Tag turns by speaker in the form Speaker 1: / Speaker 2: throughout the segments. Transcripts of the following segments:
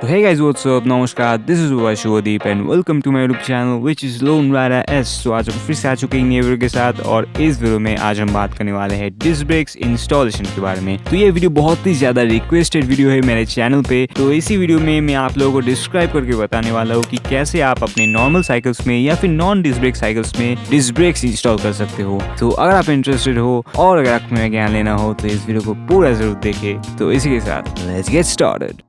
Speaker 1: तो hey guys, what's up? नमस्कार, this is Shubhdeep and welcome to my YouTube channel which is lone riders. तो आज हम फिर से आ चुके हैं नए वीडियो के साथ और इस वीडियो में आज हम बात करने वाले हैं डिस्क ब्रेक्स इंस्टॉलेशन के बारे में। तो ये वीडियो बहुत ही ज्यादा रिक्वेस्टेड वीडियो है मेरे चैनल पे। तो इसी वीडियो में मैं आप लोगों को डिस्क्राइब करके बताने वाला हूँ कि कैसे आप अपने नॉर्मल साइकिल्स में या फिर नॉन डिस्क ब्रेक साइकिल्स में डिस्क ब्रेक्स इंस्टॉल कर सकते हो। तो अगर आप इंटरेस्टेड हो और अगर आपको मेरा ज्ञान लेना हो तो इस वीडियो को पूरा जरूर देखें। तो इसी के साथ लेट्स गेट स्टार्टेड।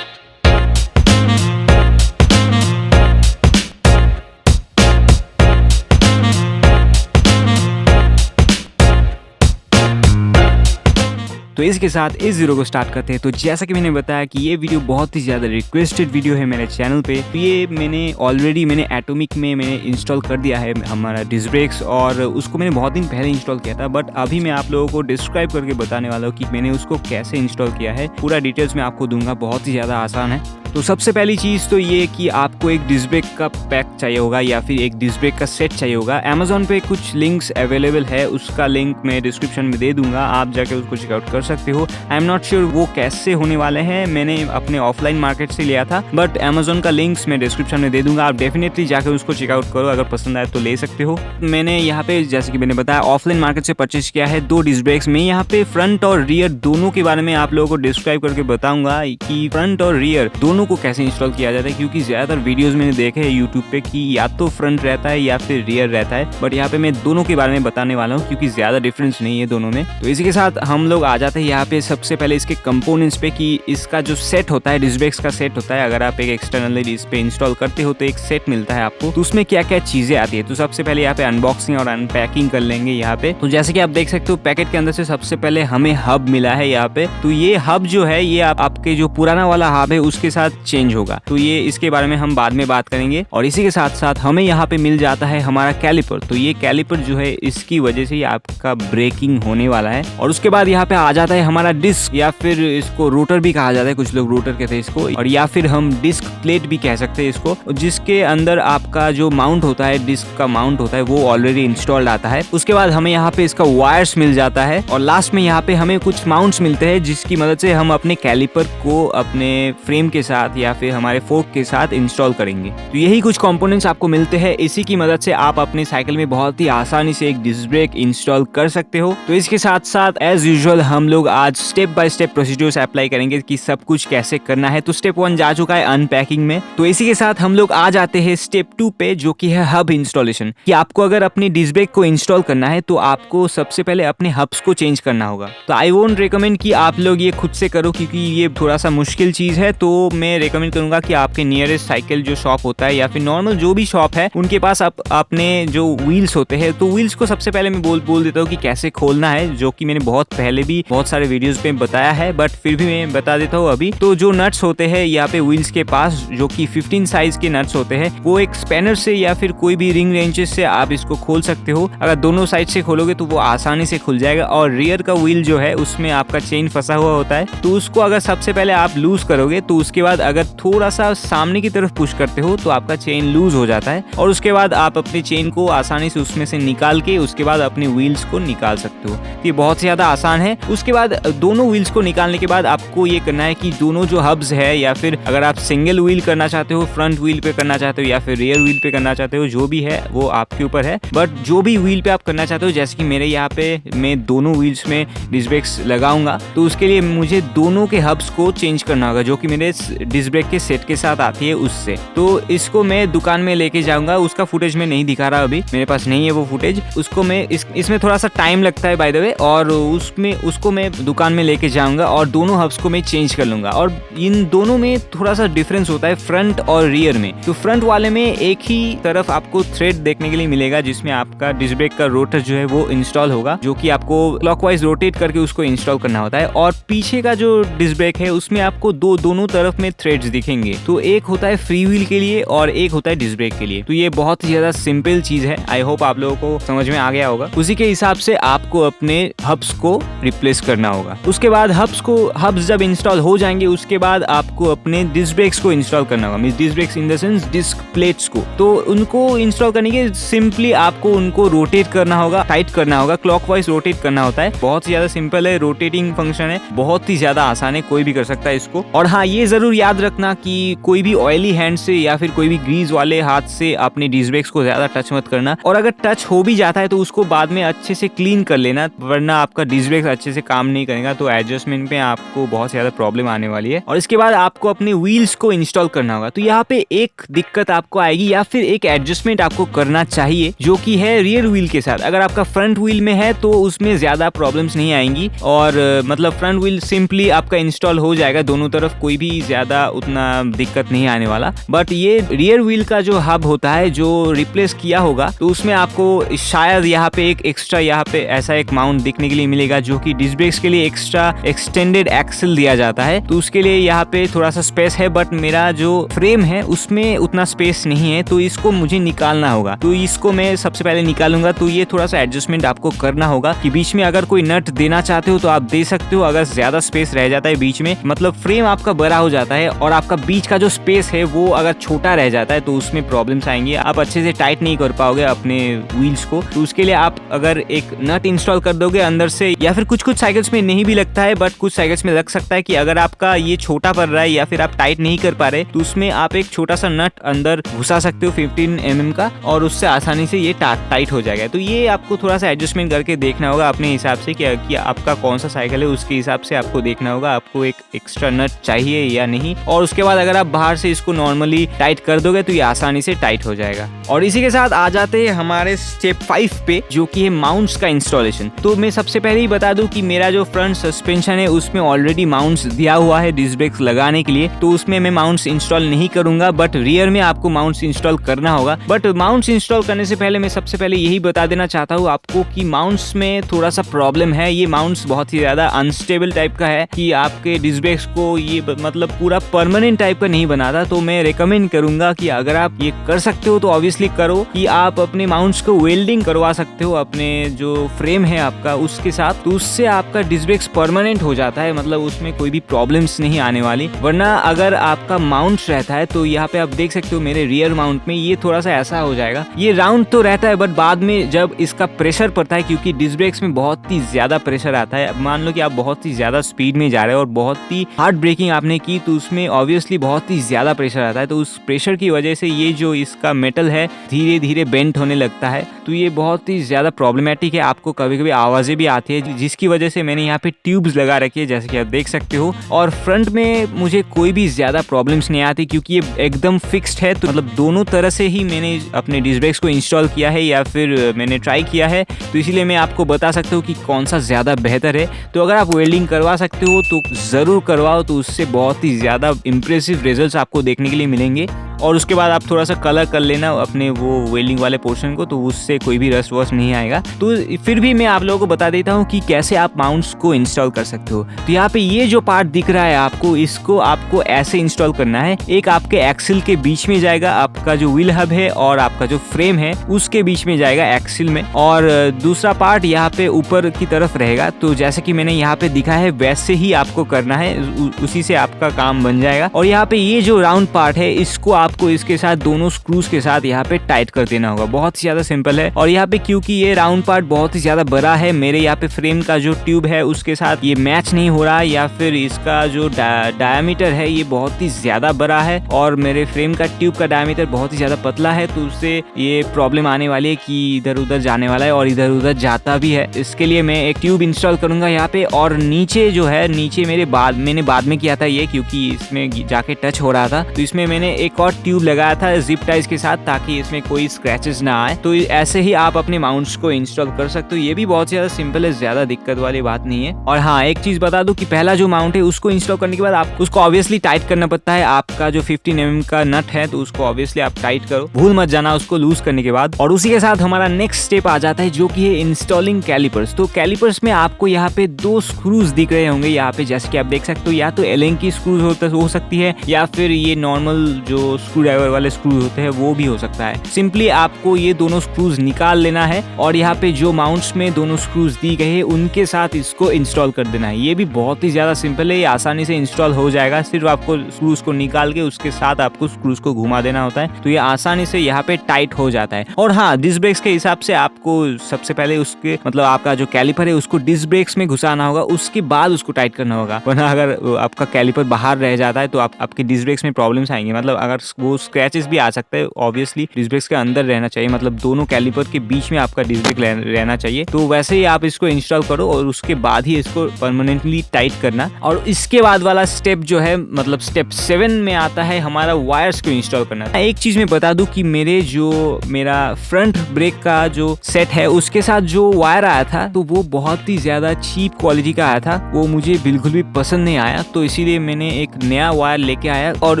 Speaker 1: तो इसके साथ इस वीडियो को स्टार्ट करते हैं। तो जैसा कि मैंने बताया कि ये वीडियो बहुत ही ज़्यादा रिक्वेस्टेड वीडियो है मेरे चैनल पे। तो ये मैंने एटॉमिक में मैंने इंस्टॉल कर दिया है हमारा डिस्क ब्रेक्स, और उसको मैंने बहुत दिन पहले इंस्टॉल किया था। बट अभी मैं आप लोगों को डिस्क्राइब करके बताने वाला हूँ कि मैंने उसको कैसे इंस्टॉल किया है। पूरा डिटेल्स मैं आपको दूंगा, बहुत ही ज़्यादा आसान है। तो सबसे पहली चीज़ तो ये कि आपको एक डिस्क ब्रेक का पैक चाहिए होगा या फिर एक डिस्क ब्रेक का सेट चाहिए होगा। अमेजोन पे कुछ लिंक्स अवेलेबल है, उसका लिंक मैं डिस्क्रिप्शन में दे दूंगा, आप जाके उसको चेकआउट कर सकते हो। आई एम नॉट श्योर वो कैसे होने वाले हैं, मैंने अपने ऑफलाइन मार्केट से लिया था, बट अमेजोन का लिंक्स मैं डिस्क्रिप्शन में दे दूंगा। आप डेफिनेटली जाकर उसको चेकआउट करो, अगर पसंद आए तो ले सकते हो। मैंने यहाँ पे जैसे कि मैंने बताया ऑफलाइन मार्केट से परचेज किया है 2 डिस्क ब्रेक्स में। यहाँ पे फ्रंट और रियर दोनों के बारे में आप लोगों को डिस्क्राइब करके बताऊंगा कि फ्रंट और रियर दोनों को कैसे इंस्टॉल किया जाता है, क्योंकि ज्यादातर वीडियोस मैंने देखे हैं यूट्यूब पे कि या तो फ्रंट रहता है या फिर रियर रहता है, बट यहाँ पे मैं दोनों के बारे में बताने वाला हूँ क्योंकि ज्यादा डिफरेंस नहीं है दोनों में। तो इसी के साथ हम लोग आ जाते हैं यहाँ पे सबसे पहले इसके कंपोनेंट्स पे कि इसका जो सेट होता है, डिस्क ब्रेक्स का सेट होता है। अगर आप एक एक्सटर्नली इस पे इंस्टॉल करते हो तो एक सेट मिलता है आपको, तो उसमें क्या क्या चीजें आती है। तो सबसे पहले यहाँ पे अनबॉक्सिंग और अनपैकिंग कर लेंगे यहाँ पे। तो जैसे कि आप देख सकते हो पैकेट के अंदर से सबसे पहले हमें हब मिला है यहाँ पे। तो ये हब जो है ये आपके जो पुराना वाला हब है उसके साथ चेंज होगा, तो ये इसके बारे में हम बाद में बात करेंगे। और इसी के साथ साथ हमें यहाँ पे मिल जाता है हमारा कैलिपर। तो ये कैलिपर जो है इसकी वजह से आपका ब्रेकिंग होने वाला है। और उसके बाद यहाँ पे आ जाता है हमारा डिस्क, या फिर इसको रोटर भी कहा जाता है, कुछ लोग रोटर कहते हैं इसको, और या फिर हम डिस्क प्लेट भी कह सकते हैं इसको, जिसके अंदर आपका जो माउंट होता है, डिस्क का माउंट होता है, वो ऑलरेडी इंस्टॉल्ड आता है। उसके बाद हमें यहाँ पे इसका वायर्स मिल जाता है, और लास्ट में यहाँ पे हमें कुछ माउंट्स मिलते हैं जिसकी मदद से हम अपने कैलिपर को अपने फ्रेम के साथ या फिर हमारे फोर्क के साथ इंस्टॉल करेंगे। तो यही कुछ कंपोनेंट्स आपको मिलते हैं, इसी की मदद से आप अपने साइकिल में बहुत ही आसानी से एक डिस्क ब्रेक इंस्टॉल कर सकते हो। तो इसके साथ साथ एज यूजुअल हम लोग आज step by step procedures apply करेंगे कि सब कुछ कैसे करना है। तो स्टेप 1 जा चुका है अनपैकिंग में। तो इसी के साथ हम लोग आ जाते हैं स्टेप 2 पे, जो कि है हब इंस्टॉलेशन। कि आपको अगर अपनी डिस्क ब्रेक को इंस्टॉल करना है तो आपको सबसे पहले अपने हब्स को चेंज करना होगा। तो आई वोंट रिकमेंड कि आप लोग ये खुद से करो, क्योंकि ये थोड़ा सा मुश्किल चीज है। तो मैं रिकमेंड करूंगा कि आपके नियरेस्ट साइकिल जो शॉप होता है या फिर नॉर्मल जो भी शॉप है उनके पास आप अपने जो व्हील्स होते हैं, तो व्हील्स को सबसे पहले मैं बोल देता हूँ कि कैसे खोलना है, जो कि मैंने बहुत पहले भी बहुत सारे वीडियोस पे बताया है, बट फिर भी मैं बता देता हूँ अभी। तो जो नट्स होते हैं यहाँ पे व्हील्स के पास, जो कि 15 साइज के नट्स होते हैं, वो एक स्पैनर से या फिर कोई भी रिंग रेंचेस से आप इसको खोल सकते हो। अगर दोनों साइड से खोलोगे तो वो आसानी से खुल जाएगा। और रियर का व्हील जो है उसमें आपका चेन फंसा हुआ होता है, तो उसको अगर सबसे पहले आप लूज करोगे तो उसके बाद अगर थोड़ा सा सामने की तरफ पुश करते हो तो आपका चेन लूज हो जाता है, और उसके बाद आप अपनी चेन को आसानी से उसमें से निकाल के उसके बाद अपने व्हील्स को निकाल सकते हो। ये बहुत ज्यादा आसान है। उसके बाद दोनों व्हील्स को निकालने के बाद आपको ये करना है कि दोनों जो हब्स है, या फिर अगर आप सिंगल व्हील करना चाहते हो, फ्रंट व्हील पे करना चाहते हो या फिर रियर व्हील पे करना चाहते हो, जो भी है वो आपके ऊपर है। बट जो भी व्हील पे आप करना चाहते हो, जैसे कि मेरे यहाँ पे मैं दोनों व्हील्स में डिस्क ब्रेक्स लगाऊंगा, तो उसके लिए मुझे दोनों के हब्स को चेंज करना होगा, जो कि मेरे डिस्क ब्रेक के सेट के साथ आती है उससे। तो इसको मैं दुकान में लेके जाऊंगा, उसका फुटेज मैं नहीं दिखा रहा अभी, मेरे पास नहीं है वो फुटेज। उसको मैं इसमें थोड़ा सा टाइम लगता है बाय द वे, और उसको मैं दुकान में लेके जाऊंगा और दोनों हब्स को मैं चेंज कर लूंगा। और इन दोनों में थोड़ा सा डिफरेंस होता है फ्रंट और रियर में। तो फ्रंट वाले में एक ही तरफ आपको थ्रेड देखने के लिए मिलेगा, जिसमें आपका डिस्क ब्रेक का रोटर जो है वो इंस्टॉल होगा, जो कि आपको क्लॉकवाइज रोटेट करके उसको इंस्टॉल करना होता है। और पीछे का जो डिस्क ब्रेक है उसमें आपको दोनों तरफ में थ्रेड्स दिखेंगे। तो एक होता है फ्री व्हील के लिए और एक होता है डिस्क ब्रेक के लिए। तो ये बहुत ही ज्यादा सिंपल चीज है, आई होप आप लोगों को समझ में आ गया होगा। उसी के हिसाब से आपको अपने हब्स को रिप्लेस करना होगा। उसके बाद हब्स जब इंस्टॉल हो जाएंगे उसके बाद आपको अपने डिस्क ब्रेक्स को इंस्टॉल करना होगा। Means disc brakes in the sense disc plates को। तो उनको इंस्टॉल करने के सिंपली आपको उनको रोटेट करना होगा, टाइट करना होगा, क्लॉकवाइज रोटेट करना होता है। बहुत ही ज्यादा सिंपल है, रोटेटिंग फंक्शन है, बहुत ही ज्यादा आसान है, कोई भी कर सकता है इसको। और हाँ, ये जरूर याद रखना कि कोई भी ऑयली हैंड से या फिर कोई भी ग्रीस वाले हाथ से अपने डिस्क ब्रेक्स को ज्यादा टच मत करना। और अगर टच हो भी जाता है तो उसको बाद में अच्छे से क्लीन कर लेना, वरना आपका डिस्क ब्रेक अच्छे से काम नहीं करेगा तो एडजस्टमेंट पे आपको बहुत ज्यादा प्रॉब्लम आने वाली है। और इसके बाद आपको अपने व्हील्स को इंस्टॉल करना होगा। तो यहाँ पे एक दिक्कत आपको आएगी या फिर एक एडजस्टमेंट आपको करना चाहिए, जो कि है रियर व्हील के साथ। अगर आपका फ्रंट व्हील में है तो उसमें ज्यादा प्रॉब्लम्स नहीं आएंगी और मतलब फ्रंट व्हील सिंपली आपका इंस्टॉल हो जाएगा दोनों तरफ, कोई भी ज्यादा उतना दिक्कत नहीं आने वाला। बट ये रियर व्हील का जो हब होता है जो रिप्लेस किया होगा तो उसमें आपको शायद यहाँ पे एक एक्स्ट्रा यहाँ पे ऐसा एक माउंट देखने के लिए मिलेगा, जो कि डिस्क ब्रेक्स के लिए एक्स्ट्रा एक्सटेंडेड एक्सल दिया जाता है। तो उसके लिए यहाँ पे थोड़ा सा स्पेस है, बट मेरा जो फ्रेम है उसमें उतना स्पेस नहीं है, तो इसको मुझे निकालना होगा। तो इसको मैं सबसे पहले निकालूंगा। तो ये थोड़ा सा एडजस्टमेंट आपको करना होगा कि बीच में अगर कोई नट देना चाहते हो तो आप दे सकते हो। अगर ज्यादा स्पेस रह जाता है बीच में, मतलब फ्रेम आपका बड़ा हो जाता है और आपका बीच का जो स्पेस है वो अगर छोटा रह जाता है तो उसमें प्रॉब्लम्स आएंगी, आप अच्छे से टाइट नहीं कर पाओगे अपने व्हील्स को। तो उसके लिए आप अगर एक नट इंस्टॉल कर दोगे अंदर से, या फिर कुछ साइकिल्स में नहीं भी लगता है बट कुछ साइकिल्स में लग सकता है कि अगर आपका ये छोटा पड़ रहा है या फिर आप टाइट नहीं कर पा रहे तो उसमें आप एक छोटा सा नट अंदर घुसा सकते हो 15 mm का, और उससे आसानी से ये टाइट हो जाएगा। तो ये आपको थोड़ा सा एडजस्टमेंट करके देखना होगा अपने हिसाब से कि आपका कौन सा साइकिल है, उसके हिसाब से आपको देखना होगा आपको एक एक्स्ट्रा नट चाहिए या नहीं। और उसके बाद अगर आप बाहर से इसको नॉर्मली टाइट कर दोगे तो ये आसानी से टाइट हो जाएगा। और इसी के साथ आ जाते हैं हमारे स्टेप 5 पे, जो कि है माउंट्स का इंस्टॉलेशन। तो मैं सबसे पहले ही बता दूं कि मेरा जो फ्रंट सस्पेंशन है उसमें ऑलरेडी माउंट्स दिया हुआ है डिस्क ब्रेक्स लगाने के लिए, तो उसमें मैं माउंट्स इंस्टॉल नहीं करूंगा। बट रियर में आपको माउंट्स इंस्टॉल करना होगा। बट माउंट्स इंस्टॉल करने से पहले मैं सबसे पहले यही बता देना चाहता हूँ आपको कि माउंट्स में थोड़ा सा प्रॉब्लम है। ये माउंट्स बहुत ही ज्यादा अनस्टेबल टाइप का है कि आपके डिस्क ब्रेक्स को ये मतलब पूरा परमानेंट टाइप का नहीं बनाता। तो मैं रिकमेंड करूंगा कि अगर आप ये कर सकते हो तो ऑब्वियसली करो, कि आप अपने माउंट्स को वेल्डिंग करवा सकते हो अपने जो फ्रेम है आपका उसके साथ। तो उससे आपका डिस्क ब्रेक्स परमानेंट हो जाता है, मतलब उसमें कोई भी प्रॉब्लम्स नहीं आने वाली। वरना अगर आपका माउंट रहता है तो यहाँ पे आप देख सकते हो मेरे रियर माउंट में ये थोड़ा सा ऐसा हो जाएगा। ये राउंड तो रहता है बट बाद में जब इसका प्रेशर पड़ता है, क्योंकि डिस्क ब्रेक्स में बहुत ही ज्यादा प्रेशर आता है। मान लो कि आप बहुत ही ज्यादा स्पीड में जा रहे हो और बहुत ही हार्ड ब्रेकिंग आपने की तो उसमें ऑब्वियसली बहुत ही ज्यादा प्रेशर आता है। तो उस प्रेशर की वजह से ये जो इसका मेटल है धीरे धीरे बेंट होने लगता है। तो ये बहुत ही ज्यादा प्रॉब्लमेटिक है। आपको कभी कभी आवाजें भी आती है, जिसकी वजह से मैंने यहाँ पे ट्यूब्स लगा रखी है जैसे कि आप देख सकते हो। और फ्रंट में मुझे कोई भी ज्यादा प्रॉब्लम्स नहीं आती क्योंकि ये एकदम फिक्स्ड है। तो मतलब दोनों तरह से ही मैंने अपने डिस्क ब्रेक्स को इंस्टॉल किया है या फिर मैंने ट्राई किया है, तो इसीलिए मैं आपको बता सकता हूँ कि कौन सा ज्यादा बेहतर है। तो अगर आप वेल्डिंग करवा सकते हो तो जरूर करवाओ, तो उससे बहुत ही ज्यादा इंप्रेसिव रिजल्ट्स आपको देखने के लिए मिलेंगे। और उसके बाद आप थोड़ा सा कलर कर लेना अपने वो वेल्डिंग वाले पोर्शन को, तो उससे कोई भी रस्ट वस्ट नहीं आएगा। तो फिर भी मैं आप लोगों को बता देता हूँ कि कैसे आप माउंट्स को इंस्टॉल कर सकते हो। तो यहाँ पे ये जो पार्ट दिख रहा है आपको, इसको आपको ऐसे इंस्टॉल करना है। एक आपके एक्सिल के बीच में जाएगा, आपका जो व्हील हब है और आपका जो फ्रेम है उसके बीच में जाएगा एक्सिल में, और दूसरा पार्ट यहाँ पे ऊपर की तरफ रहेगा। तो जैसे कि मैंने यहाँ पे दिखा है वैसे ही आपको करना है, उसी से आपका काम बन जाएगा। और यहाँ पे ये जो राउंड पार्ट है इसको आपको इसके साथ दोनों स्क्रूज के साथ यहाँ पे टाइट कर देना होगा। बहुत ही ज्यादा सिंपल है। और यहाँ पे क्योंकि ये राउंड पार्ट बहुत ही ज्यादा बड़ा है, मेरे यहाँ पे फ्रेम का जो ट्यूब है उसके साथ ये मैच नहीं हो रहा है, या फिर इसका जो डायमीटर है ये बहुत ही ज्यादा बड़ा है और मेरे फ्रेम का ट्यूब का डायमीटर बहुत ही ज्यादा पतला है। तो उससे ये प्रॉब्लम आने वाली है कि इधर उधर जाने वाला है और इधर उधर जाता भी है। इसके लिए मैं एक ट्यूब इंस्टॉल करूंगा यहाँ पे। और नीचे जो है, नीचे मैंने बाद में किया था ये, क्योंकि इसमें जाके टच हो रहा था, तो इसमें मैंने एक और ट्यूब लगाया था जिप टाइज के साथ, ताकि इसमें कोई स्क्रैचेस ना आए। तो ऐसे ही आप अपने माउंट्स को इंस्टॉल कर सकते हो। ये भी बहुत ज्यादा सिंपल है, ज्यादा दिक्कत वाली बात नहीं है। और हाँ, एक चीज बता दूं कि पहला जो माउंट है उसको इंस्टॉल करने के बाद आपको उसको ऑब्वियसली टाइट करना पड़ता है। आपका जो 15 mm का नट है तो उसको ऑब्वियसली आप टाइट करो, भूल मत जाना उसको लूज करने के बाद। और उसी के साथ हमारा नेक्स्ट स्टेप आ जाता है जो कि है इंस्टॉलिंग कैलिपर्स। तो कैलिपर्स में आपको यहाँ पे 2 स्क्रूज दिख रहे होंगे यहाँ पे, जैसे कि आप देख सकते हो। या तो एलन की स्क्रूज हो सकती है या फिर ये नॉर्मल जो स्क्रू ड्राइवर वाले स्क्रू होते हैं वो भी हो सकता है। सिंपली आपको ये दोनों स्क्रूज निकाल लेना है और यहाँ पे जो माउंट्स में दोनों स्क्रूज दी गई है उनके साथ इसको इंस्टॉल कर देना है। ये भी बहुत ही ज्यादा सिंपल है, ये आसानी से इंस्टॉल हो जाएगा। सिर्फ आपको स्क्रूज को निकाल के उसके साथ आपको स्क्रूज को घुमा देना होता है, तो ये आसानी से यहाँ पे टाइट हो जाता है। और हाँ, डिस्क ब्रेक्स के हिसाब से आपको सबसे पहले उसके मतलब आपका जो कैलिपर है उसको डिस्क ब्रेक्स में घुसाना होगा, उसके बाद उसको टाइट करना होगा। वरना अगर आपका कैलिपर बाहर रह जाता है तो आपके डिस्क ब्रेक्स में प्रॉब्लम्स आएंगे। मतलब अगर वो स्क्रैचेस भी आ सकते हैं, ऑब्वियसली डिस्क ब्रेक्स के अंदर रहना चाहिए, मतलब दोनों कैलिपर के बीच में आपका डिस्क ब्रेक रहना चाहिए। तो वैसे ही आप इसको इंस्टॉल करो और उसके बाद ही इसको परमानेंटली टाइट करना। और इसके बाद वाला स्टेप जो है मतलब स्टेप 7 में आता है हमारा वायर्स को इंस्टॉल करना। एक चीज मैं बता दूं कि मेरा फ्रंट ब्रेक का जो सेट है उसके साथ जो वायर आया था तो वो बहुत ही ज्यादा चीप क्वालिटी का आया था, वो मुझे बिल्कुल भी पसंद नहीं आया। तो इसीलिए मैंने एक नया वायर लेके आया और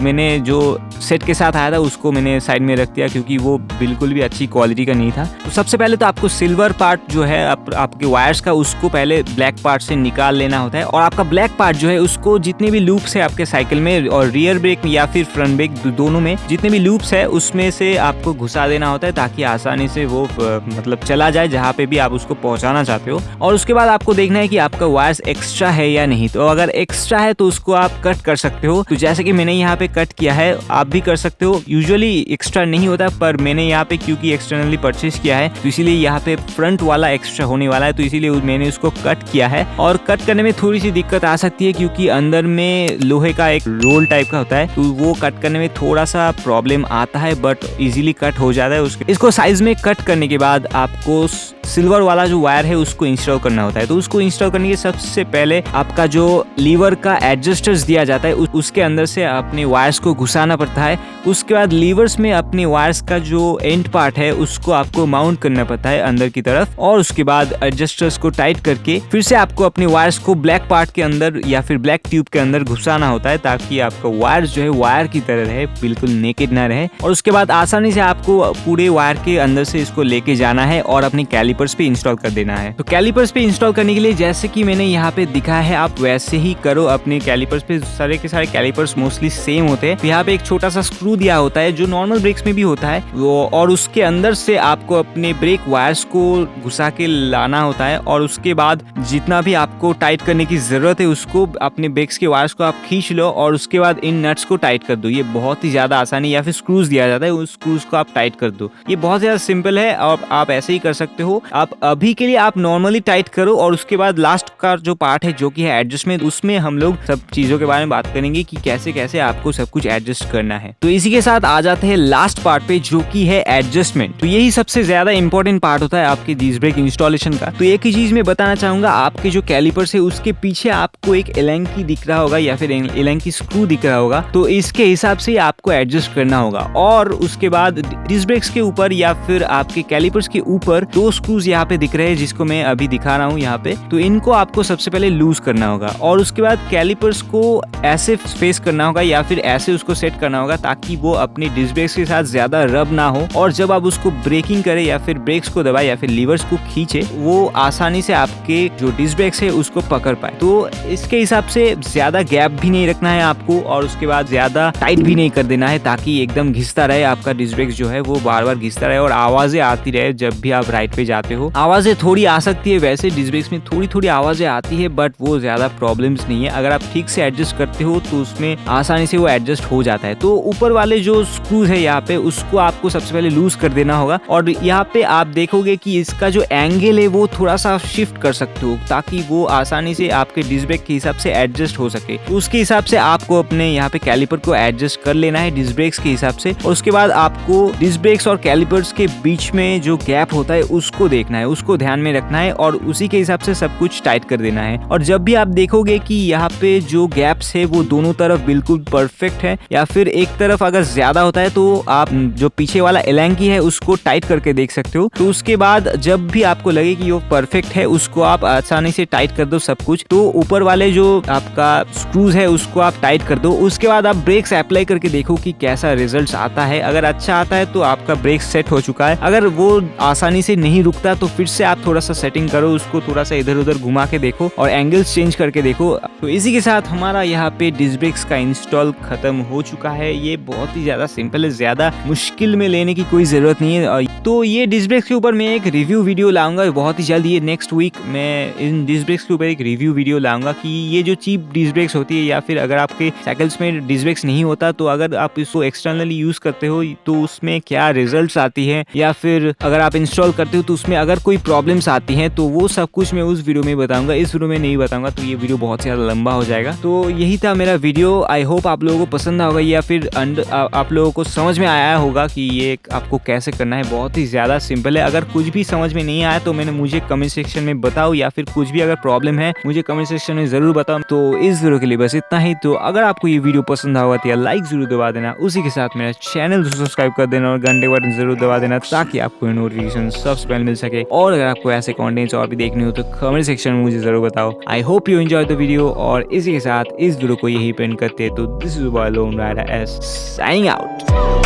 Speaker 1: मैंने जो सेट के साथ आया था उसको मैंने साइड में रख दिया क्योंकि वो बिल्कुल भी अच्छी क्वालिटी का नहीं था। तो सबसे पहले तो आपको सिल्वर पार्ट जो है आपके वायर्स का उसको पहले ब्लैक पार्ट से निकाल लेना होता है। और आपका ब्लैक पार्ट जो है उसको जितने भी लूप्स है आपके साइकिल में और रियर ब्रेक या फिर फ्रंट ब्रेक दोनों में जितने भी लूप्स है उसमें से आपको घुसा देना होता है ताकि आसानी से वो मतलब चला जाए जहाँ पे भी आप उसको पहुंचाना चाहते हो। और उसके बाद आपको देखना है कि आपका वायर्स एक्स्ट्रा है या नहीं। तो अगर एक्स्ट्रा है तो उसको आप कट कर सकते हो। तो जैसे कि मैंने यहाँ पे कट किया है, आप भी कर सकते हो। यूजुअली एक्स्ट्रा नहीं होता पर मैंने यहाँ पे क्योंकि एक्सटर्नली परचेज किया है तो इसीलिए यहाँ पे फ्रंट वाला एक्स्ट्रा होने वाला है, तो इसीलिए मैंने उसको कट किया है। और कट करने में थोड़ी सी दिक्कत आ सकती है क्योंकि अंदर में लोहे का एक रोल टाइप का होता है, तो वो कट करने में थोड़ा सा प्रॉब्लम आता है बट इजीली कट हो जाता है। इसको साइज में कट करने के बाद आपको सिल्वर वाला जो वायर है उसको इंस्टॉल करना होता है। तो उसको इंस्टॉल करने के सबसे पहले आपका जो लीवर का एडजस्टर्स दिया जाता है उसके अंदर से अपने वायर्स को घुसाना पड़ता है। उसके बाद लीवर्स में अपने वायर्स का जो एंड पार्ट है उसको आपको माउंट करना पड़ता है अंदर की तरफ। और उसके बाद एडजस्टर्स को टाइट करके फिर से आपको अपने वायर्स को ब्लैक पार्ट के अंदर या फिर ब्लैक ट्यूब के अंदर घुसाना होता है ताकि आपका वायर्स जो है वायर की तरह रहे, बिल्कुल नेकेड ना रहे। और उसके बाद आसानी से आपको पूरे वायर के अंदर से इसको लेके जाना है और अपने कैलिपर्स पे इंस्टॉल कर देना है। तो कैलिपर्स पे इंस्टॉल करने के लिए जैसे कि मैंने यहाँ पे दिखाया है आप वैसे ही करो अपने कैलिपर्स पे। सारे के सारे कैलिपर्स मोस्टली सेम होते हैं। तो यहाँ पे एक छोटा सा स्क्रू दिया होता है जो नॉर्मल ब्रेक्स में भी होता है और उसके अंदर से आपको अपने ब्रेक वायर्स को घुसा के लाना होता है। और उसके बाद जितना भी आपको टाइट करने की जरूरत है उसको अपने ब्रेक्स के वायर्स को आप खींच लो और उसके बाद इन नट्स को टाइट कर दो। ये बहुत ही ज्यादा आसानी, या फिर स्क्रूज दिया जाता है उस स्क्रूज को आप टाइट कर दो। ये बहुत ज्यादा सिंपल है और आप ऐसे ही कर सकते हो। आप अभी के लिए आप नॉर्मली टाइट करो और उसके बाद लास्ट का जो पार्ट है जो कि है एडजस्टमेंट, उसमें हम लोग सब चीजों के बारे में बात करेंगे कि कैसे कैसे आपको सब कुछ एडजस्ट करना है। तो इसी के साथ आ जाते हैं लास्ट पार्ट पे जो कि है एडजस्टमेंट। तो यही सबसे ज्यादा इंपॉर्टेंट पार्ट होता है आपके डिस्क ब्रेक इंस्टॉलेशन का। तो एक ही चीज मैं बताना चाहूंगा, आपके जो कैलिपर्स है उसके पीछे आपको एक एलेंकी दिख रहा होगा या फिर एलेंकी स्क्रू दिख रहा होगा, तो इसके हिसाब से आपको एडजस्ट करना होगा। और उसके बाद डिस्क ब्रेक्स के ऊपर या फिर आपके कैलिपर्स के ऊपर दो स्क्रूज यहाँ पे दिख रहे हैं जिसको मैं अभी दिखा रहा हूँ यहाँ पे। तो इनको आपको सबसे पहले लूज करना होगा और उसके बाद कैलिपर्स को ऐसे फेस करना होगा या फिर ऐसे उसको सेट करना होगा ताकि वो अपने डिस्क ब्रेक्स के साथ ज्यादा रब ना हो। और जब आप उसको ब्रेकिंग करे या फिर ब्रेक्स को दबाए या फिर लीवर्स को खींचे वो आसानी से आपके जो डिस्क ब्रेक्स है उसको पकड़ पाए। तो इसके हिसाब से ज्यादा गैप भी नहीं रखना है आपको और उसके बाद ज्यादा टाइट भी नहीं कर देना है ताकि एकदम घिसता रहे आपका डिस्क ब्रेक्स जो है वो बार बार घिसता रहे और आवाजें आती रहे जब भी आप राइड पे जाते हो। आवाजें थोड़ी आ सकती है, वैसे डिस्क ब्रेक्स में थोड़ी थोड़ी आवाजें आती है बट वो ज्यादा प्रॉब्लम्स नहीं है। अगर आप ठीक से एडजस्ट करते हो तो उसमें आसानी से वो एडजस्ट हो जाता है। तो ऊपर वाले जो स्क्रूज है यहाँ पे उसको आपको सबसे पहले लूज कर देना होगा और यहाँ पे आप देखोगे कि इसका जो एंगल है वो थोड़ा सा शिफ्ट कर सकते हो ताकि वो आसानी से आपके डिस्क ब्रेक के हिसाब से एडजस्ट हो सके। तो उसके हिसाब से आपको अपने यहाँ पे कैलिपर को एडजस्ट कर लेना है डिस्क ब्रेक्स के हिसाब से। और उसके बाद आपको डिस्क ब्रेक्स और कैलिपर्स के बीच में जो गैप होता है उसको देखना है, उसको ध्यान में रखना है और उसी के हिसाब से सब कुछ टाइट कर देना है। और जब भी आप देखोगे कि यहाँ पे जो गैप्स है वो दोनों तरफ बिल्कुल परफेक्ट है या फिर एक तरफ अगर ज्यादा होता है तो आप जो पीछे वाला एलेंकी है उसको टाइट करके देख सकते हो। तो उसके बाद जब भी आपको लगे कि वो परफेक्ट है उसको आप आसानी से टाइट कर दो सब कुछ। तो ऊपर वाले जो आपका स्क्रूज है उसको आप टाइट कर दो। उसके बाद आप ब्रेक्स अप्लाई करके देखो कि कैसा रिजल्ट आता है। अगर अच्छा आता है तो आपका ब्रेक सेट हो चुका है। अगर वो आसानी से नहीं रुकता लगता है तो फिर से आप थोड़ा सा सेटिंग करो, उसको थोड़ा सा इधर उधर घुमा के देखो और एंगल्स चेंज करके देखो। तो इसी के साथ हमारा यहाँ पे डिस्क ब्रेक्स का इंस्टॉल खत्म हो चुका है। ये बहुत ही ज्यादा सिंपल है, ज्यादा मुश्किल में लेने की कोई जरूरत नहीं है। तो ये डिस्क ब्रेक्स के ऊपर मैं एक रिव्यू वीडियो लाऊंगा बहुत ही जल्द। ये नेक्स्ट वीक मैं इन डिस्क ब्रेक्स के ऊपर एक रिव्यू वीडियो लाऊंगा कि ये जो चीप डिस्क ब्रेक्स होती है या फिर अगर आपके साइकिल्स में डिस्क ब्रेक्स नहीं होता तो अगर आप इसको एक्सटर्नली यूज करते हो तो उसमें क्या रिजल्ट्स आती है, या फिर अगर आप इंस्टॉल करते हो तो उसमें अगर कोई प्रॉब्लम्स आती हैं, तो वो सब कुछ मैं उस वीडियो में बताऊंगा। इस वीडियो में नहीं बताऊंगा, तो ये वीडियो बहुत ज्यादा लंबा हो जाएगा। तो यही था मेरा वीडियो। आई होप आप लोगों को पसंद होगा या फिर आप लोगों को समझ में आया होगा कि ये आपको कैसे करना है। बहुत ही ज्यादा सिंपल है। अगर कुछ भी समझ में नहीं आया तो मुझे कमेंट सेक्शन में बताओ, या फिर कुछ भी अगर प्रॉब्लम है मुझे कमेंट सेक्शन में जरूर बताओ। तो इस वीडियो के लिए बस इतना ही। तो अगर आपको ये वीडियो पसंद होगा तो लाइक जरूर दबा देना, उसी के साथ मेरा चैनल सब्सक्राइब कर देना और घंटे का बटन जरूर दबा देना ताकि आपको नोटिफिकेशन सबसे पहले मिल सके। और अगर आपको ऐसे कंटेंट्स और भी देखने हो तो कमेंट सेक्शन में मुझे जरूर बताओ। I hope you enjoy the video, और इसी के साथ इस वीडियो को यही पेंड करते हैं। तो दिस इज साइनिंग आउट।